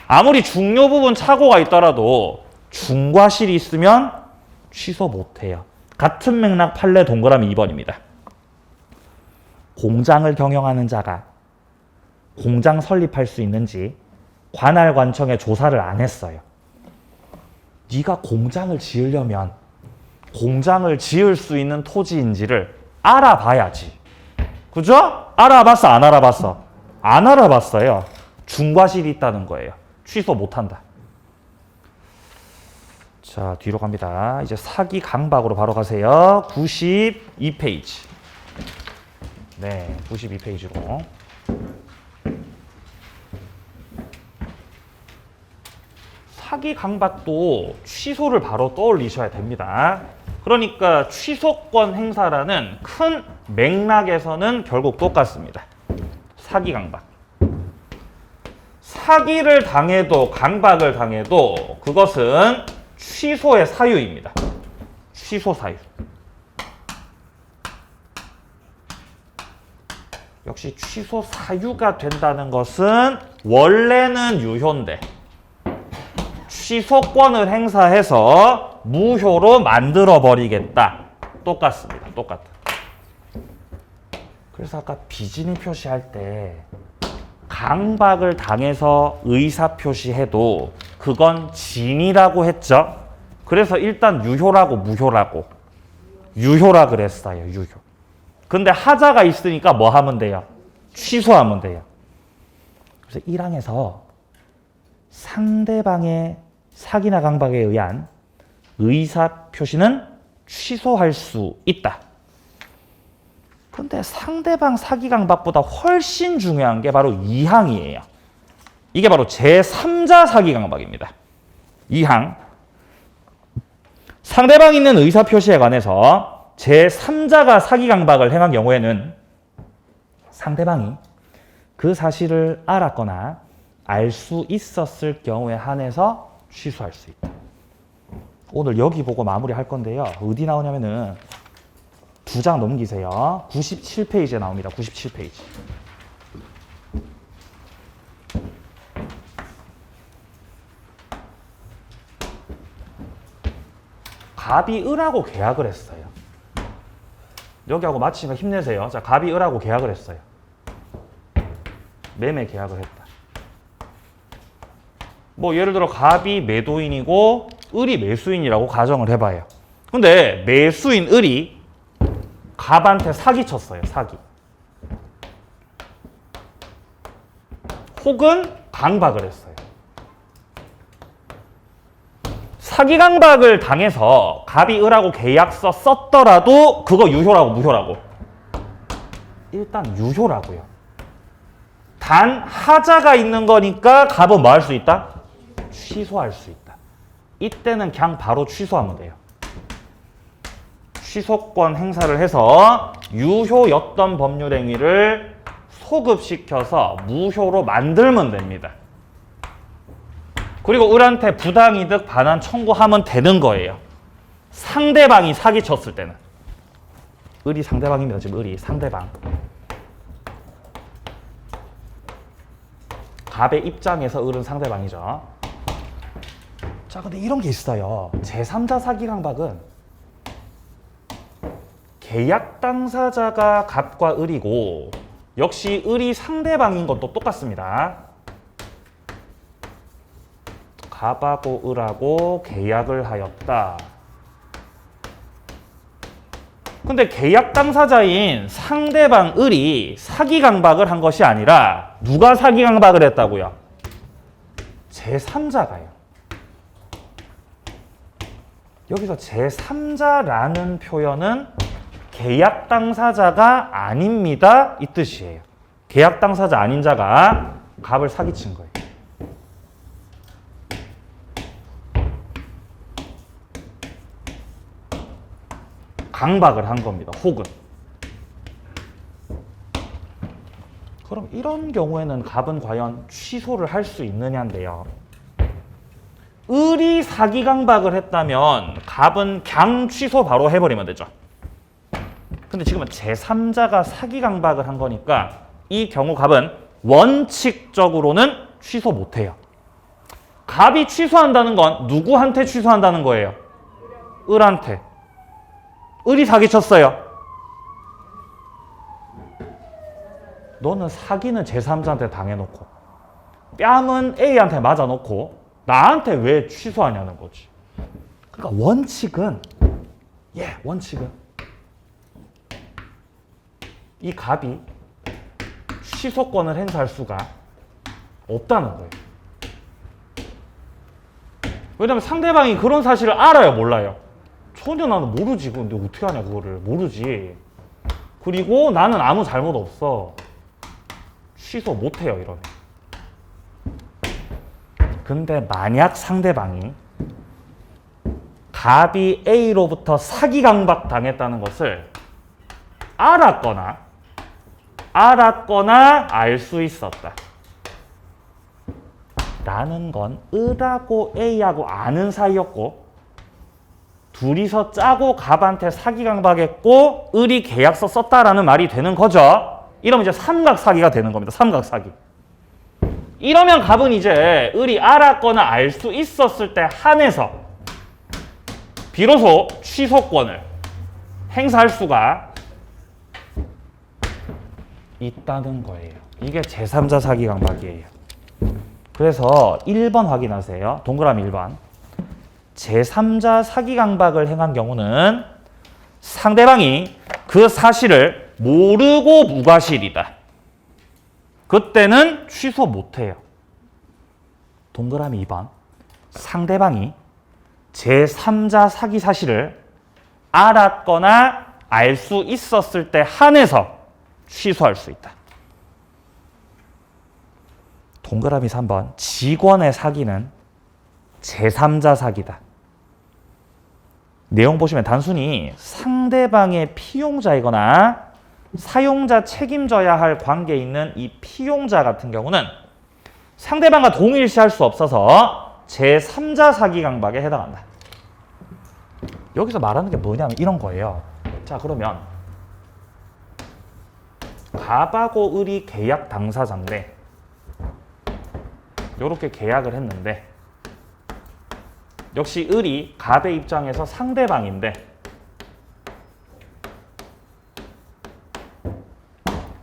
아무리 중요 부분 착오가 있더라도 중과실이 있으면 취소 못 해요. 같은 맥락 판례 동그라미 2번입니다. 공장을 경영하는 자가 공장 설립할 수 있는지 관할 관청에 조사를 안 했어요. 네가 공장을 지으려면 공장을 지을 수 있는 토지인지를 알아봐야지. 그죠? 알아봤어, 안 알아봤어? 안 알아봤어요. 중과실이 있다는 거예요. 취소 못한다. 자, 뒤로 갑니다. 이제 사기 강박으로 바로 가세요. 92페이지. 네, 92페이지로. 사기 강박도 취소를 바로 떠올리셔야 됩니다. 그러니까 취소권 행사라는 큰 맥락에서는 결국 똑같습니다. 사기 강박. 사기를 당해도 강박을 당해도 그것은 취소의 사유입니다. 취소 사유. 역시 취소 사유가 된다는 것은 원래는 유효인데 취소권을 행사해서 무효로 만들어버리겠다. 똑같습니다. 똑같아. 그래서 아까 비진이 표시할 때 강박을 당해서 의사표시해도 그건 진이라고 했죠. 그래서 일단 유효라고 무효라고. 유효라 그랬어요. 유효. 근데 하자가 있으니까 뭐 하면 돼요? 취소하면 돼요. 그래서 1항에서 상대방의 사기나 강박에 의한 의사표시는 취소할 수 있다. 근데 상대방 사기 강박보다 훨씬 중요한 게 바로 2항이에요. 이게 바로 제3자 사기 강박입니다. 2항. 상대방이 있는 의사표시에 관해서 제3자가 사기 강박을 행한 경우에는 상대방이 그 사실을 알았거나 알 수 있었을 경우에 한해서 취소할 수 있다. 오늘 여기 보고 마무리할 건데요. 어디 나오냐면은 2장 넘기세요. 97페이지에 나옵니다. 97페이지. 갑이 을하고 계약을 했어요. 여기하고 맞히니까 힘내세요. 자, 갑이 을하고 계약을 했어요. 매매 계약을 했다. 뭐 예를 들어 갑이 매도인이고 을이 매수인이라고 가정을 해봐요. 근데 매수인 을이 갑한테 사기 쳤어요. 사기. 혹은 강박을 했어요. 사기 강박을 당해서 갑이 을하고 계약서 썼더라도 그거 유효라고 무효라고? 일단 유효라고요. 단 하자가 있는 거니까 갑은 뭐 할 수 있다? 취소할 수 있다. 이때는 그냥 바로 취소하면 돼요. 취소권 행사를 해서 유효였던 법률 행위를 소급시켜서 무효로 만들면 됩니다. 그리고 을한테 부당이득 반환 청구하면 되는 거예요. 상대방이 사기쳤을 때는. 을이 상대방입니다. 지금 을이 상대방. 갑의 입장에서 을은 상대방이죠. 자, 근데 이런 게 있어요. 제3자 사기 강박은 계약 당사자가 갑과 을이고 역시 을이 상대방인 것도 똑같습니다. 갑하고 을하고 계약을 하였다. 근데 계약 당사자인 상대방 을이 사기 강박을 한 것이 아니라 누가 사기 강박을 했다고요? 제3자가요. 여기서 제3자라는 표현은 계약 당사자가 아닙니다 이 뜻이에요. 계약 당사자 아닌 자가 갑을 사기친 거예요. 강박을 한 겁니다. 혹은 그럼 이런 경우에는 갑은 과연 취소를 할 수 있느냐인데요. 을이 사기 강박을 했다면 갑은 그냥 취소 바로 해버리면 되죠. 근데 지금은 제3자가 사기 강박을 한 거니까 이 경우 갑은 원칙적으로는 취소 못해요. 갑이 취소한다는 건 누구한테 취소한다는 거예요? 을한테. 을이 사기쳤어요. 너는 사기는 제3자한테 당해놓고 뺨은 A한테 맞아놓고 나한테 왜 취소하냐는 거지. 그러니까 원칙은 이 갑이 취소권을 행사할 수가 없다는 거예요. 왜냐면 상대방이 그런 사실을 알아요, 몰라요? 전혀 나는 모르지. 근데 어떻게 하냐, 그거를. 모르지. 그리고 나는 아무 잘못 없어. 취소 못해요, 이러면. 근데 만약 상대방이 갑이 A로부터 사기 강박 당했다는 것을 알았거나 알 수 있었다 라는 건 을하고 A하고 아는 사이였고 둘이서 짜고 갑한테 사기 강박했고 을이 계약서 썼다라는 말이 되는 거죠. 이러면 이제 삼각사기가 되는 겁니다. 삼각사기. 이러면 갑은 이제 을이 알았거나 알 수 있었을 때 한해서 비로소 취소권을 행사할 수가 있다는 거예요. 이게 제3자 사기 강박이에요. 그래서 1번 확인하세요. 동그라미 1번. 제3자 사기 강박을 행한 경우는 상대방이 그 사실을 모르고 무과실이다. 그때는 취소 못해요. 동그라미 2번. 상대방이 제3자 사기 사실을 알았거나 알 수 있었을 때 한해서 취소할 수 있다. 동그라미 3번. 직원의 사기는 제3자 사기다. 내용 보시면 단순히 상대방의 피용자이거나 사용자 책임져야 할 관계에 있는 이 피용자 같은 경우는 상대방과 동일시할 수 없어서 제3자 사기 강박에 해당한다. 여기서 말하는 게 뭐냐면 이런 거예요. 자, 그러면 갑하고 을이 계약 당사자인데 이렇게 계약을 했는데 역시 을이 갑의 입장에서 상대방인데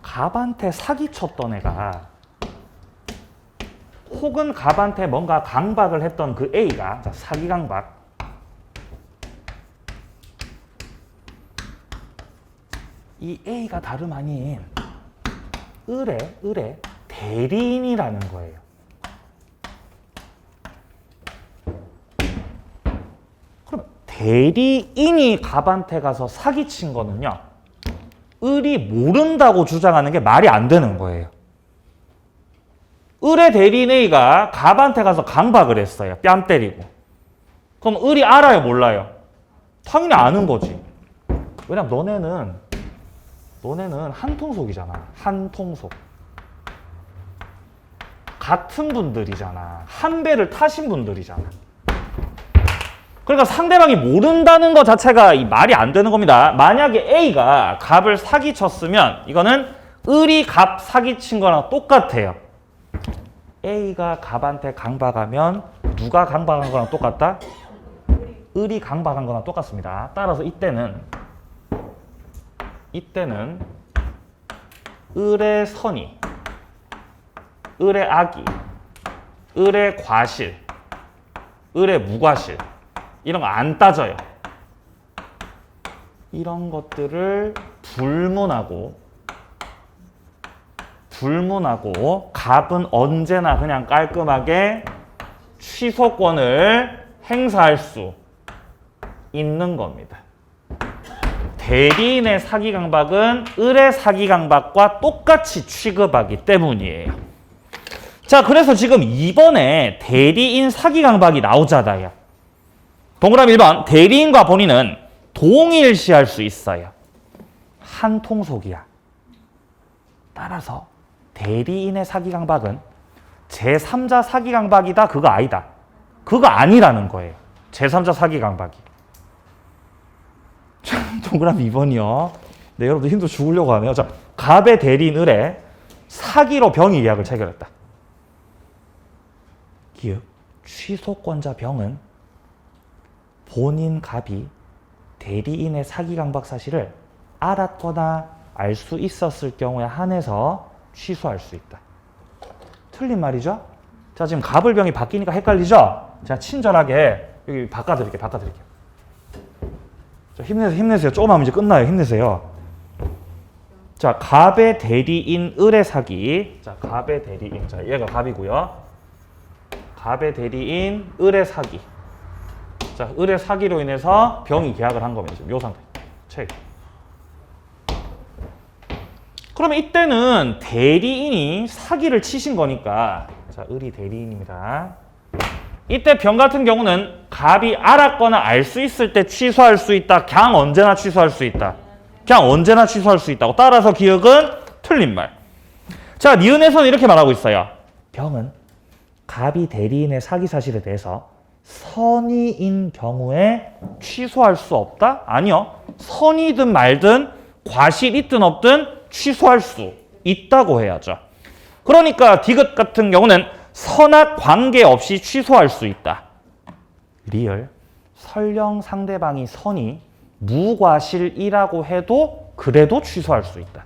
갑한테 사기쳤던 애가 혹은 갑한테 뭔가 강박을 했던 그 A가 사기 강박 이 A가 다름 아닌 을의 대리인이라는 거예요. 그럼 대리인이 갑한테 가서 사기친 거는요. 을이 모른다고 주장하는 게 말이 안 되는 거예요. 을의 대리인 A가 갑한테 가서 강박을 했어요. 뺨 때리고. 그럼 을이 알아요, 몰라요? 당연히 아는 거지. 왜냐면 너네는 한통속이잖아. 한통속. 같은 분들이잖아. 한 배를 타신 분들이잖아. 그러니까 상대방이 모른다는 것 자체가 이 말이 안 되는 겁니다. 만약에 A가 갑을 사기쳤으면 이거는 을이 갑 사기친 거랑 똑같아요. A가 갑한테 강박하면 누가 강박한 거랑 똑같다? 을이 강박한 거랑 똑같습니다. 따라서 이때는 을의 선의, 을의 악의, 을의 과실, 을의 무과실 이런 거 안 따져요. 이런 것들을 불문하고 갑은 언제나 그냥 깔끔하게 취소권을 행사할 수 있는 겁니다. 대리인의 사기강박은 을의 사기강박과 똑같이 취급하기 때문이에요. 자, 그래서 지금 이번에 대리인 사기강박이 나오잖아요. 동그라미 1번, 대리인과 본인은 동일시할 수 있어요. 한 통속이야. 따라서 대리인의 사기강박은 제3자 사기강박이다, 그거 아니다. 그거 아니라는 거예요. 제3자 사기강박이. 동그라미 2번이요. 네, 여러분들 힘도 죽으려고 하네요. 자, 갑의 대리인 을에 사기로 병이 계약을 체결했다. 기읍, 취소권자 병은 본인 갑이 대리인의 사기강박 사실을 알았거나 알 수 있었을 경우에 한해서 취소할 수 있다. 틀린 말이죠? 자, 지금 갑을 병이 바뀌니까 헷갈리죠? 제가 친절하게 여기 바꿔드릴게요. 자, 힘내세요. 조금 하면 이제 끝나요. 힘내세요. 자, 갑의 대리인 을의 사기. 자, 갑의 대리인. 자, 얘가 갑이고요. 갑의 대리인 을의 사기. 자, 을의 사기로 인해서 병이 계약을 한 겁니다. 지금 요 상태. 책. 그러면 이때는 대리인이 사기를 치신 거니까, 자, 을이 대리인입니다. 이때 병 같은 경우는 갑이 알았거나 알 수 있을 때 취소할 수 있다. 그냥 언제나 취소할 수 있다. 그냥 언제나 취소할 수 있다고. 따라서 기억은 틀린 말. 자, 니은에서는 이렇게 말하고 있어요. 병은 갑이 대리인의 사기 사실에 대해서 선의인 경우에 취소할 수 없다? 아니요. 선의든 말든 과실 있든 없든 취소할 수 있다고 해야죠. 그러니까 디귿 같은 경우는 선악 관계없이 취소할 수 있다. 리을, 설령 상대방이 선이 무과실이라고 해도 그래도 취소할 수 있다.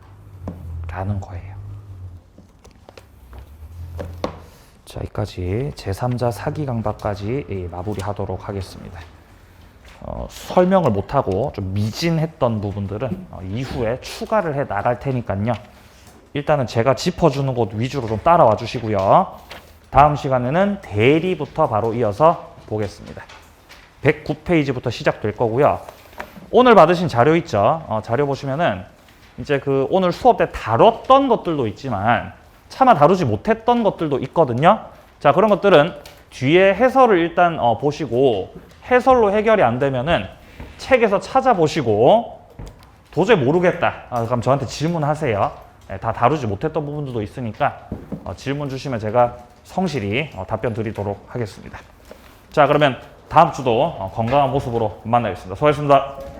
라는 거예요. 자, 여기까지 제3자 사기강박까지 마무리하도록 하겠습니다. 설명을 못하고 좀 미진했던 부분들은 이후에 추가를 해 나갈 테니까요. 일단은 제가 짚어주는 곳 위주로 좀 따라와 주시고요. 다음 시간에는 대리부터 바로 이어서 보겠습니다. 109페이지부터 시작될 거고요. 오늘 받으신 자료 있죠? 자료 보시면은 이제 그 오늘 수업 때 다뤘던 것들도 있지만 차마 다루지 못했던 것들도 있거든요. 자, 그런 것들은 뒤에 해설을 일단 보시고 해설로 해결이 안 되면은 책에서 찾아보시고 도저히 모르겠다. 그럼 저한테 질문하세요. 네, 다 다루지 못했던 부분들도 있으니까 질문 주시면 제가 성실히 답변 드리도록 하겠습니다. 자, 그러면 다음 주도 건강한 모습으로 만나겠습니다. 수고하셨습니다.